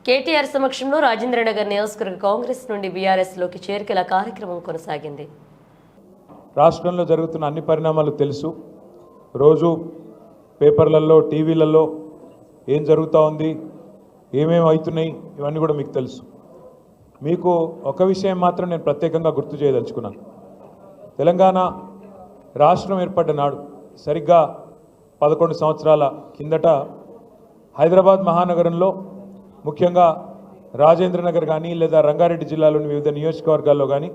కేటీఆర్ సమక్షంలో రాజేంద్రనగర్ నియోజకవర్గ కాంగ్రెస్ నుండి బీఆర్ఎస్ లోకి చేరికల కార్యక్రమం కొనసాగింది. రాష్ట్రంలో జరుగుతున్న అన్ని పరిణామాలు తెలుసు. రోజు పేపర్లలో టీవీలలో ఏం జరుగుతూ ఉంది, ఏమేమి అవుతున్నాయి, ఇవన్నీ కూడా మీకు తెలుసు. మీకు ఒక విషయం మాత్రం నేను ప్రత్యేకంగా గుర్తు చేయదలుచుకున్నాను. తెలంగాణ రాష్ట్రం ఏర్పడ్డ నాడు సరిగ్గా 11 సంవత్సరాల కిందట హైదరాబాద్ మహానగరంలో ముఖ్యంగా రాజేంద్రనగర్ కానీ లేదా రంగారెడ్డి జిల్లాలోని వివిధ నియోజకవర్గాల్లో కానీ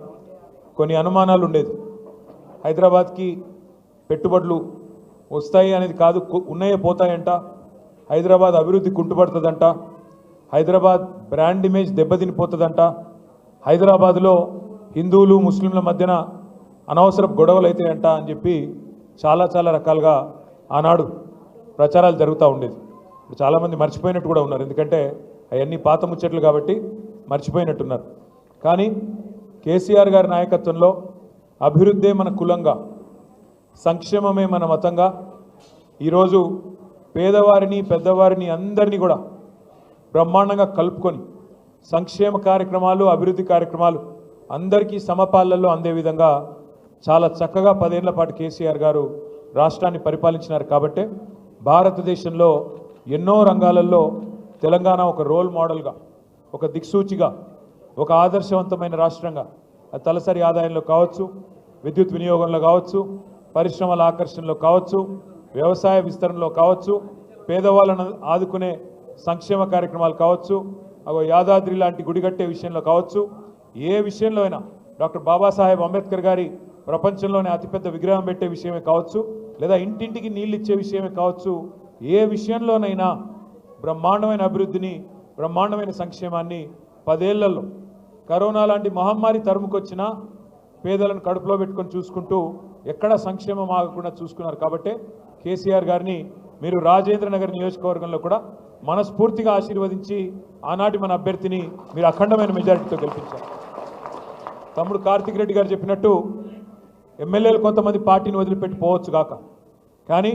కొన్ని అనుమానాలు ఉండేది. హైదరాబాద్కి పెట్టుబడులు వస్తాయి అనేది కాదు, ఉన్నాయే పోతాయంట, హైదరాబాద్ అభివృద్ధి కుంటుపడుతుందంట, హైదరాబాద్ బ్రాండ్ ఇమేజ్ దెబ్బతినిపోతుందంట, హైదరాబాద్లో హిందువులు ముస్లింల మధ్యన అనవసర గొడవలు అవుతాయంట అని చెప్పి చాలా రకాలుగా ఆనాడు ప్రచారాలు జరుగుతూ ఉండేది. ఇప్పుడు చాలామంది మర్చిపోయినట్టు కూడా ఉన్నారు, ఎందుకంటే అవన్నీ పాత ముచ్చట్లు కాబట్టి మర్చిపోయినట్టున్నారు. కానీ కేసీఆర్ గారి నాయకత్వంలో అభివృద్ధే మన కులంగా, సంక్షేమమే మన మతంగా ఈరోజు పేదవారిని పెద్దవారిని అందరినీ కూడా బ్రహ్మాండంగా కలుపుకొని సంక్షేమ కార్యక్రమాలు అభివృద్ధి కార్యక్రమాలు అందరికీ సమపాలనలో అందే విధంగా చాలా చక్కగా 10 ఏళ్ల పాటు కేసీఆర్ గారు రాష్ట్రాన్ని పరిపాలించినారు. కాబట్టే భారతదేశంలో ఎన్నో రంగాలలో తెలంగాణ ఒక రోల్ మోడల్గా, ఒక దిక్సూచిగా, ఒక ఆదర్శవంతమైన రాష్ట్రంగా, తలసరి ఆదాయంలో కావచ్చు, విద్యుత్ వినియోగంలో కావచ్చు, పరిశ్రమల ఆకర్షణలో కావచ్చు, వ్యవసాయ విస్తరణలో కావచ్చు, పేదవాళ్ళను ఆదుకునే సంక్షేమ కార్యక్రమాలు కావచ్చు, యాదాద్రి లాంటి గుడి కట్టే విషయంలో కావచ్చు, ఏ విషయంలో అయినా డాక్టర్ బాబాసాహెబ్ అంబేద్కర్ గారి ప్రపంచంలోనే అతిపెద్ద విగ్రహం పెట్టే విషయమే కావచ్చు, లేదా ఇంటింటికి నీళ్ళు ఇచ్చే విషయమే కావచ్చు, ఏ విషయంలోనైనా బ్రహ్మాండమైన అభివృద్ధిని, బ్రహ్మాండమైన సంక్షేమాన్ని 10 ఏళ్లలో కరోనా లాంటి మహమ్మారి తరుముకొచ్చినా పేదలను కడుపులో పెట్టుకొని చూసుకుంటూ ఎక్కడ సంక్షేమం ఆగకుండా చూసుకున్నారు. కాబట్టి కేసీఆర్ గారిని మీరు రాజేంద్రనగర్ నియోజకవర్గంలో కూడా మనస్ఫూర్తిగా ఆశీర్వదించి ఆనాటి మన అభ్యర్థిని మీరు అఖండమైన మెజారిటీతో గెలిపించారు. తమ్ముడు కార్తిక్ రెడ్డి గారు చెప్పినట్టు ఎమ్మెల్యేలు కొంతమంది పార్టీని వదిలిపెట్టి పోవచ్చు కాక, కానీ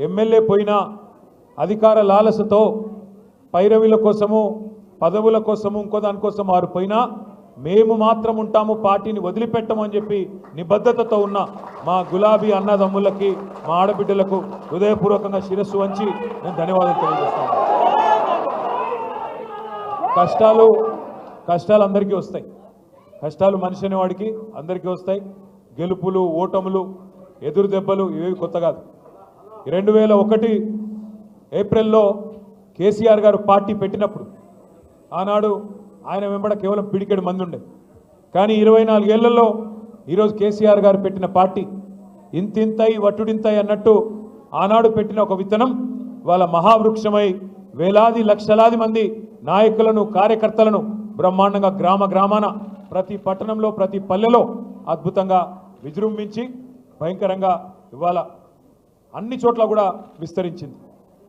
ఎమ్మెల్యే పోయినా అధికార లాలసతో పైరవీల కోసము పదవుల కోసము ఇంకో దానికోసం వారు పోయినా మేము మాత్రం ఉంటాము, పార్టీని వదిలిపెట్టము అని చెప్పి నిబద్ధతతో ఉన్న మా గులాబీ అన్నదమ్ములకి, మా ఆడబిడ్డలకు హృదయపూర్వకంగా శిరస్సు వంచి నేను ధన్యవాదాలు తెలియజేస్తాను. కష్టాలు అందరికీ వస్తాయి, కష్టాలు మనిషి అనేవాడికి అందరికీ వస్తాయి. గెలుపులు ఓటములు ఎదురు దెబ్బలు ఇవేవి కొత్త కాదు. 2001 ఏప్రిల్లో కేసీఆర్ గారు పార్టీ పెట్టినప్పుడు ఆనాడు ఆయన వెంబడ కేవలం పిడికెడు మంది ఉండే, కానీ 24 ఏళ్లలో ఈరోజు కేసీఆర్ గారు పెట్టిన పార్టీ ఇంతింతై వట్టుడింతై అన్నట్టు ఆనాడు పెట్టిన ఒక విత్తనం వాళ్ళ మహావృక్షమై వేలాది లక్షలాది మంది నాయకులను కార్యకర్తలను బ్రహ్మాండంగా గ్రామాన ప్రతి పట్టణంలో ప్రతి పల్లెలో అద్భుతంగా విజృంభించి భయంకరంగా ఇవాళ అన్ని చోట్ల కూడా విస్తరించింది.